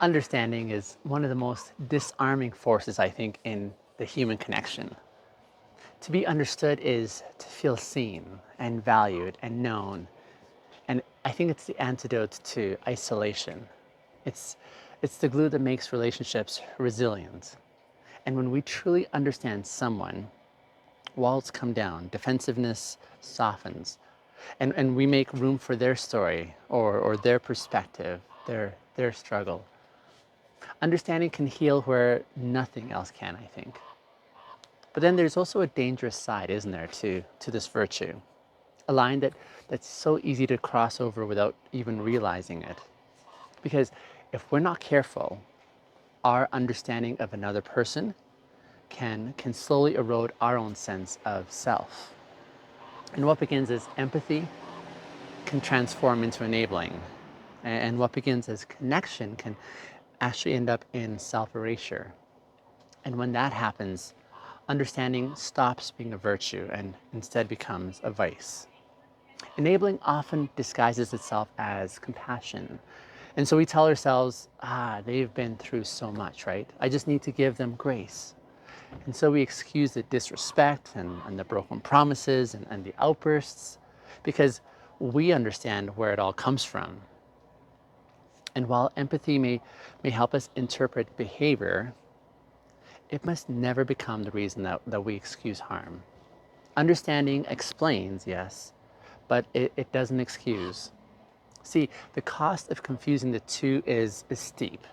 Understanding is one of the most disarming forces, I think, in the human connection. To be understood is to feel seen and valued and known. And I think it's the antidote to isolation. It's, it's the glue that makes relationships resilient. And when we truly understand someone, walls come down, defensiveness softens, and we make room for their story or their perspective, their struggle. Understanding can heal where nothing else can, I think. But then there's also a dangerous side, isn't there, to this virtue? A line that's so easy to cross over without even realizing it. Because if we're not careful, our understanding of another person can slowly erode our own sense of self. And what begins as empathy can transform into enabling. And what begins as connection can actually end up in self-erasure. And when that happens, understanding stops being a virtue and instead becomes a vice. Enabling often disguises itself as compassion. And so we tell ourselves, they've been through so much, right? I just need to give them grace. And so we excuse the disrespect and the broken promises and the outbursts because we understand where it all comes from. And while empathy may help us interpret behavior, it must never become the reason that we excuse harm. Understanding explains, yes, but it doesn't excuse. See, the cost of confusing the two is steep.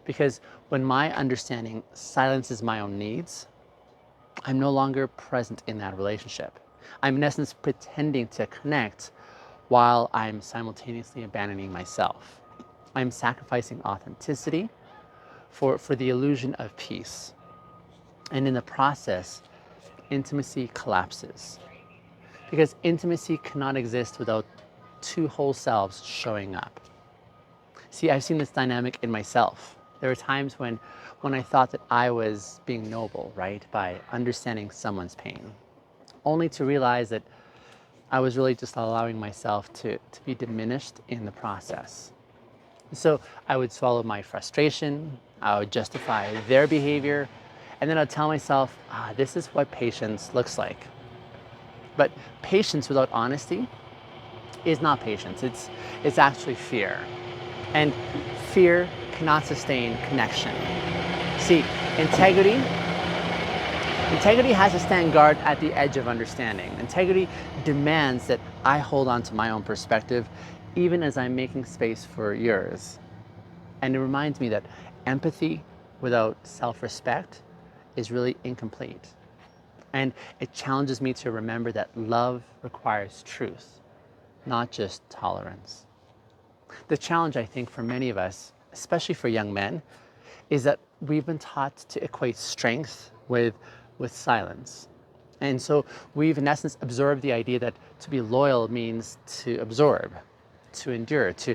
Because when my understanding silences my own needs, I'm no longer present in that relationship. I'm in essence pretending to connect while I'm simultaneously abandoning myself. I'm sacrificing authenticity for the illusion of peace. And in the process, intimacy collapses. Because intimacy cannot exist without two whole selves showing up. See, I've seen this dynamic in myself. There were times when I thought that I was being noble, right, by understanding someone's pain, only to realize that I was really just allowing myself to be diminished in the process. So I would swallow my frustration, I would justify their behavior, and then I'd tell myself, this is what patience looks like. But patience without honesty is not patience, it's actually fear. And fear cannot sustain connection. See, integrity has to stand guard at the edge of understanding. Integrity demands that I hold on to my own perspective, even as I'm making space for yours. And it reminds me that empathy without self-respect is really incomplete. And it challenges me to remember that love requires truth, not just tolerance. The challenge, I think, for many of us, especially for young men, is that we've been taught to equate strength with silence. And so we've, in essence, absorbed the idea that to be loyal means to absorb, to endure, to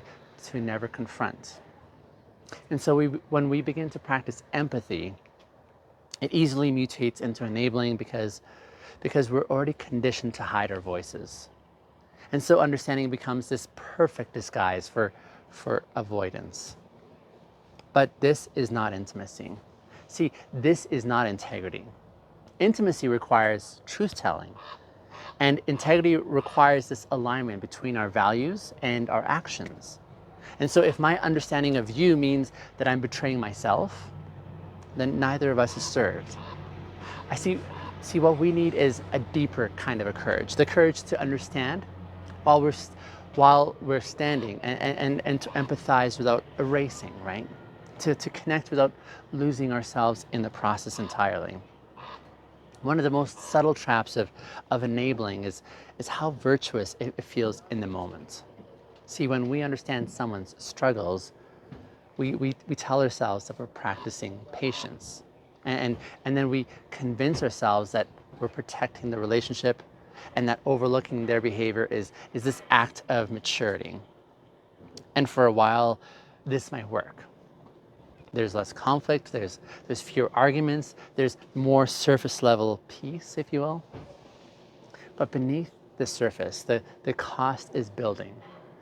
never confront. And so when we begin to practice empathy, it easily mutates into enabling because we're already conditioned to hide our voices. And so understanding becomes this perfect disguise for avoidance. But this is not intimacy. See, this is not integrity. Intimacy requires truth-telling, and integrity requires this alignment between our values and our actions. And so if my understanding of you means that I'm betraying myself, then neither of us is served. I see what we need is a deeper kind of a courage, the courage to understand while we're standing and to empathize without erasing, right? To connect without losing ourselves in the process entirely. One of the most subtle traps of enabling is how virtuous it feels in the moment. See, when we understand someone's struggles, we tell ourselves that we're practicing patience. And then we convince ourselves that we're protecting the relationship and that overlooking their behavior is this act of maturity. And for a while, this might work. There's less conflict, there's fewer arguments, there's more surface level peace, if you will. But beneath the surface, the cost is building.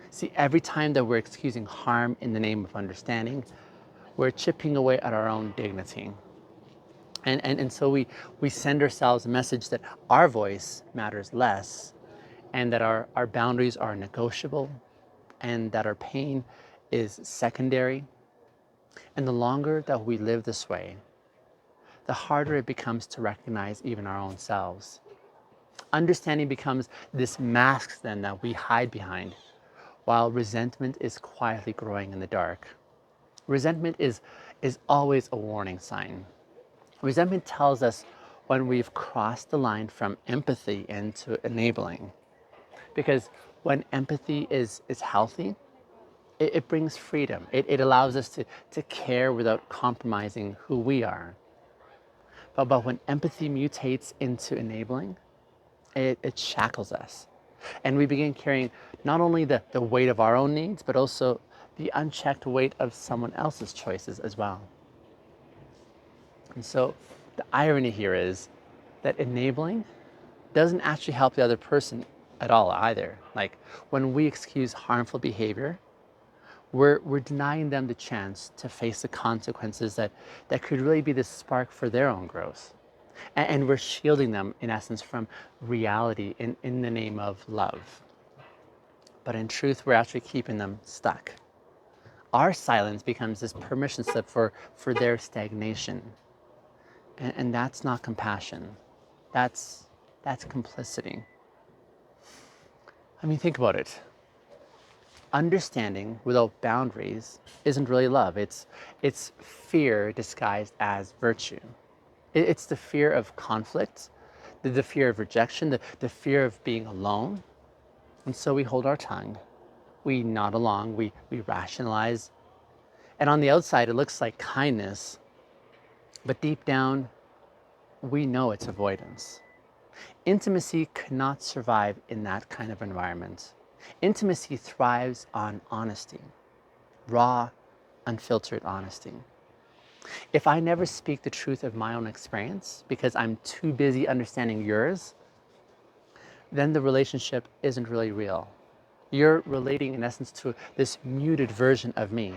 See, every time that we're excusing harm in the name of understanding, we're chipping away at our own dignity. And so we send ourselves a message that our voice matters less, and that our boundaries are negotiable, and that our pain is secondary. And the longer that we live this way, the harder it becomes to recognize even our own selves. Understanding becomes this mask then that we hide behind, while resentment is quietly growing in the dark. Resentment is always a warning sign. Resentment tells us when we've crossed the line from empathy into enabling. Because when empathy is healthy, it brings freedom. It allows us to care without compromising who we are. But when empathy mutates into enabling, it shackles us. And we begin carrying not only the weight of our own needs, but also the unchecked weight of someone else's choices as well. And so the irony here is that enabling doesn't actually help the other person at all either. Like when we excuse harmful behavior, we're denying them the chance to face the consequences that could really be the spark for their own growth. And we're shielding them, in essence, from reality in the name of love. But in truth, we're actually keeping them stuck. Our silence becomes this permission slip for their stagnation. And that's not compassion. That's complicity. I mean, think about it. Understanding without boundaries isn't really love. It's fear disguised as virtue. It's the fear of conflict, the fear of rejection, the fear of being alone. And so we hold our tongue, we nod along, we rationalize. And on the outside, it looks like kindness, but deep down, we know it's avoidance. Intimacy cannot survive in that kind of environment. Intimacy thrives on honesty, raw, unfiltered honesty. If I never speak the truth of my own experience because I'm too busy understanding yours, then the relationship isn't really real. You're relating, in essence, to this muted version of me,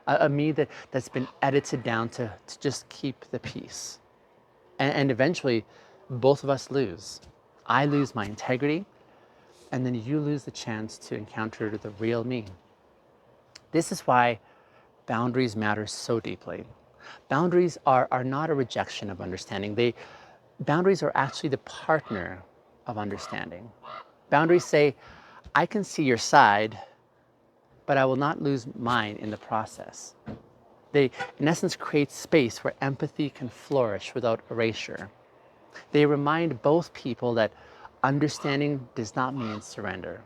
a me that's been edited down to just keep the peace. And eventually, both of us lose. I lose my integrity, and then you lose the chance to encounter the real me. This is why boundaries matter so deeply. Boundaries are not a rejection of understanding. Boundaries are actually the partner of understanding. Boundaries say, I can see your side, but I will not lose mine in the process. They, in essence, create space where empathy can flourish without erasure. They remind both people that understanding does not mean surrender,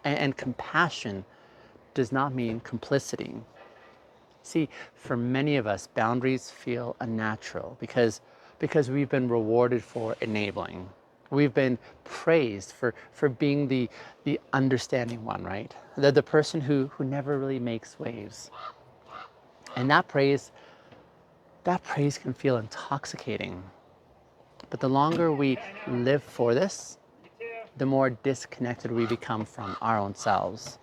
and compassion does not mean complicity. See, for many of us, boundaries feel unnatural because we've been rewarded for enabling. We've been praised for being the understanding one, right? The person who never really makes waves. And that praise can feel intoxicating. But the longer we live for this, the more disconnected we become from our own selves.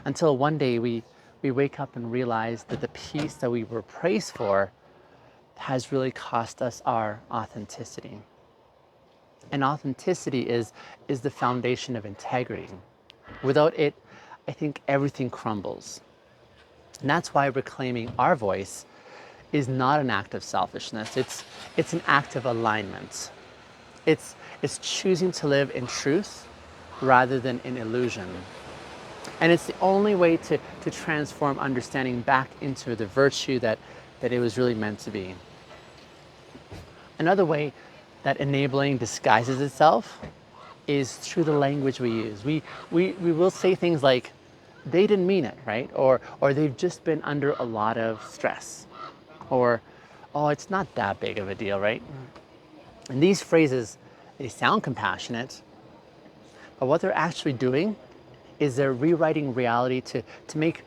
Until one day we wake up and realize that the peace that we were praised for has really cost us our authenticity. And authenticity is the foundation of integrity. Without it, I think everything crumbles. And that's why reclaiming our voice is not an act of selfishness. It's an act of alignment. It's choosing to live in truth rather than in illusion. And it's the only way to transform understanding back into the virtue that it was really meant to be. Another way that enabling disguises itself is through the language we use. We will say things like, they didn't mean it, right? Or they've just been under a lot of stress. Or, oh, it's not that big of a deal, right? And these phrases, they sound compassionate, but what they're actually doing is they're rewriting reality to make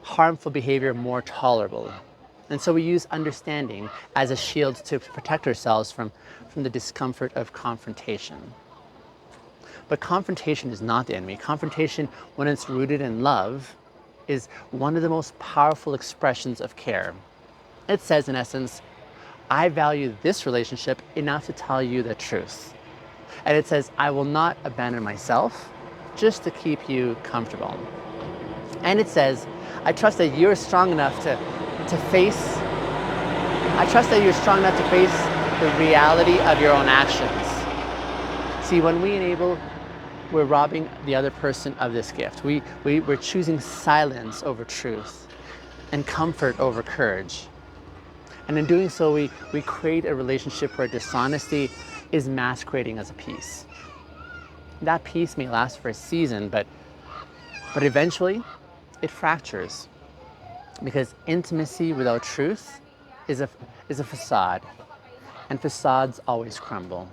harmful behavior more tolerable. And so we use understanding as a shield to protect ourselves from the discomfort of confrontation. But confrontation is not the enemy. Confrontation, when it's rooted in love, is one of the most powerful expressions of care. It says, in essence, I value this relationship enough to tell you the truth. And it says, I will not abandon myself just to keep you comfortable. And it says, I trust that you're strong enough to face, I trust that you're strong enough to face the reality of your own actions. See, when we enable, we're robbing the other person of this gift. We're choosing silence over truth and comfort over courage. And in doing so, we create a relationship where dishonesty is masquerading as a peace. That peace may last for a season, but eventually it fractures, because intimacy without truth is a facade, and facades always crumble.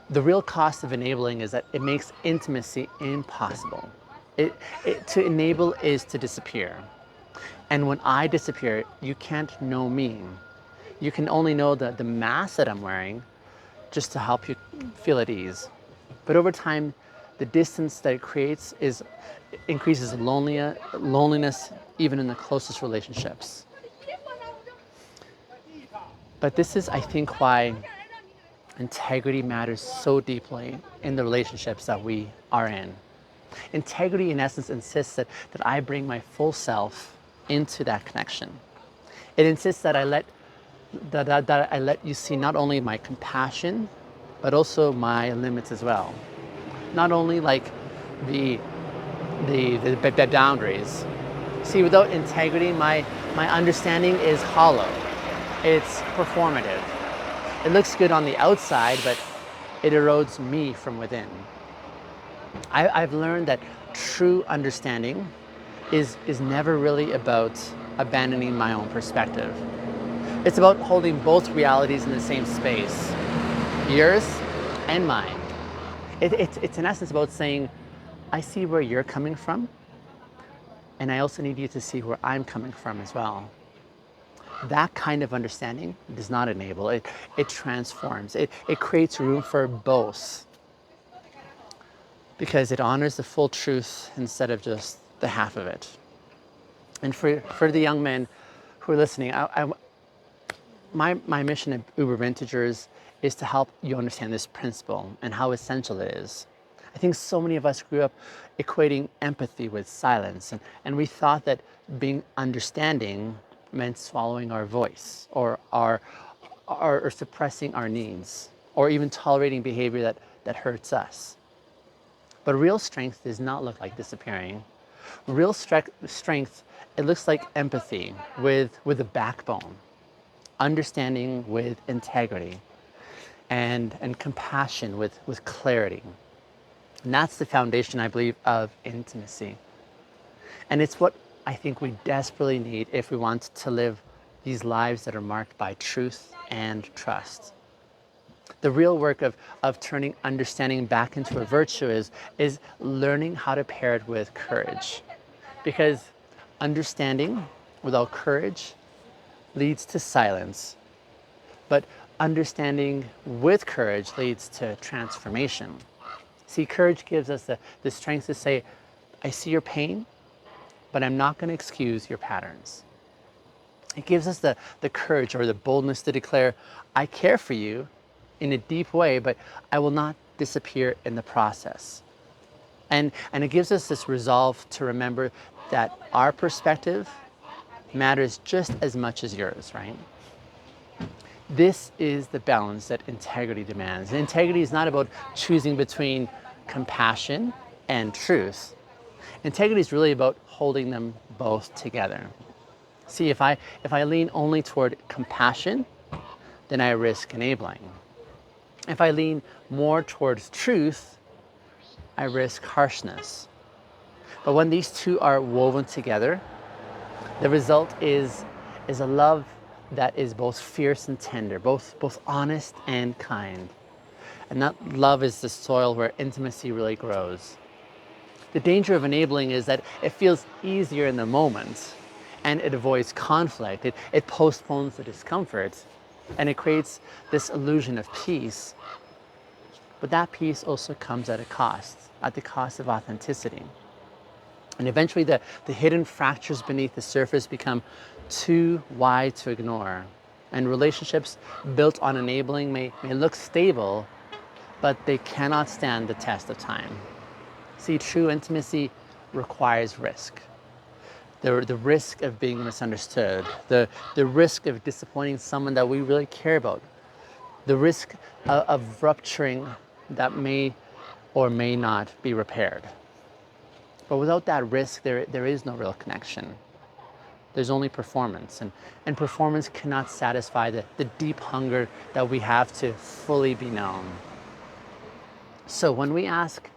The real cost of enabling is that it makes intimacy impossible. To enable is to disappear. And when I disappear, you can't know me. You can only know the mask that I'm wearing just to help you feel at ease. But over time, the distance that it creates increases loneliness, even in the closest relationships. But this is, I think, why integrity matters so deeply in the relationships that we are in. Integrity, in essence, insists that I bring my full self into that connection. It insists that I let you see not only my compassion, but also my limits as well. Not only like the boundaries. See, without integrity, my understanding is hollow. It's performative. It looks good on the outside, but it erodes me from within. I've learned that true understanding is never really about abandoning my own perspective. It's about holding both realities in the same space, yours and mine. It's in essence about saying, I see where you're coming from, and I also need you to see where I'm coming from as well. That kind of understanding does not enable, it transforms. It creates room for both, because it honors the full truth instead of just the half of it. And for the young men who are listening, my mission at Uber Vintagers is to help you understand this principle and how essential it is. I think so many of us grew up equating empathy with silence, and we thought that being understanding meant swallowing our voice or suppressing our needs, or even tolerating behavior that hurts us. But real strength does not look like disappearing. Real strength, it looks like empathy with a backbone, understanding with integrity, and compassion with clarity. And that's the foundation, I believe, of intimacy. And it's what I think we desperately need if we want to live these lives that are marked by truth and trust. The real work of turning understanding back into a virtue is learning how to pair it with courage. Because understanding without courage leads to silence, but understanding with courage leads to transformation. See, courage gives us the strength to say, I see your pain, but I'm not going to excuse your patterns. It gives us the courage or the boldness to declare, I care for you in a deep way, but I will not disappear in the process. And it gives us this resolve to remember that our perspective matters just as much as yours, right? This is the balance that integrity demands. And integrity is not about choosing between compassion and truth. Integrity is really about holding them both together. See, if I lean only toward compassion, then I risk enabling. If I lean more towards truth, I risk harshness. But when these two are woven together, the result is a love that is both fierce and tender, both honest and kind. And that love is the soil where intimacy really grows. The danger of enabling is that it feels easier in the moment, and it avoids conflict. It postpones the discomfort, and it creates this illusion of peace. But that peace also comes at a cost, at the cost of authenticity. And eventually the hidden fractures beneath the surface become too wide to ignore. And relationships built on enabling may look stable, but they cannot stand the test of time. See, true intimacy requires risk. The risk of being misunderstood, the risk of disappointing someone that we really care about, the risk of rupturing that may or may not be repaired. But without that risk, there is no real connection. There's only performance, and performance cannot satisfy the deep hunger that we have to fully be known. So when we ask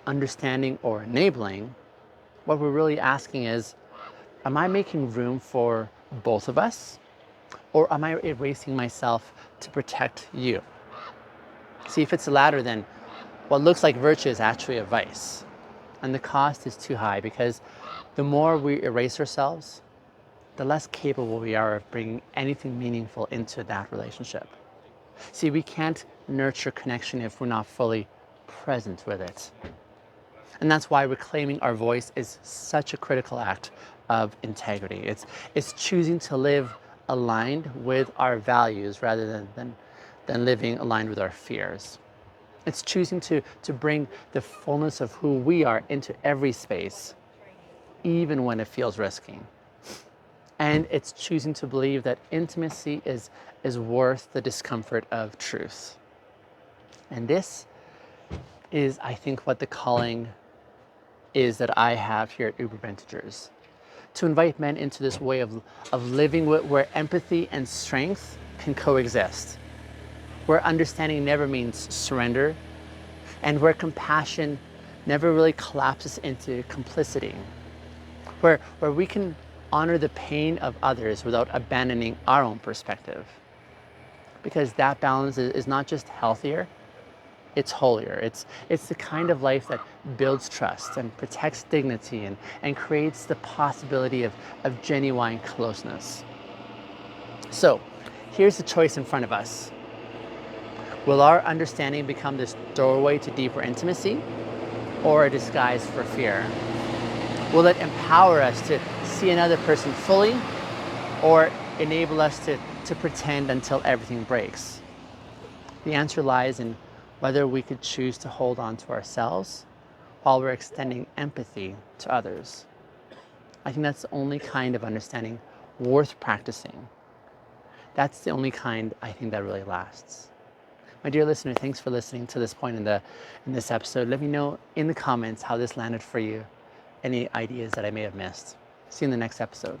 understanding or enabling, what we're really asking is, am I making room for both of us? Or am I erasing myself to protect you? See, if it's the latter, then what looks like virtue is actually a vice. And the cost is too high, because the more we erase ourselves, the less capable we are of bringing anything meaningful into that relationship. See, we can't nurture connection if we're not fully present with it. And that's why reclaiming our voice is such a critical act of integrity. It's choosing to live aligned with our values rather than living aligned with our fears. It's choosing to bring the fullness of who we are into every space, even when it feels risky. And it's choosing to believe that intimacy is worth the discomfort of truth. And this is, I think, what the calling is that I have here at Uber Vintagers. To invite men into this way of living where empathy and strength can coexist, where understanding never means surrender, and where compassion never really collapses into complicity, where we can honor the pain of others without abandoning our own perspective. Because that balance is not just healthier, it's holier. It's the kind of life that builds trust and protects dignity and creates the possibility of genuine closeness. So here's the choice in front of us. Will our understanding become this doorway to deeper intimacy, or a disguise for fear? Will it empower us to see another person fully, or enable us to pretend until everything breaks? The answer lies in whether we could choose to hold on to ourselves while we're extending empathy to others. I think that's the only kind of understanding worth practicing. That's the only kind, I think, that really lasts. My dear listener, thanks for listening to this point in this episode. Let me know in the comments how this landed for you, any ideas that I may have missed. See you in the next episode.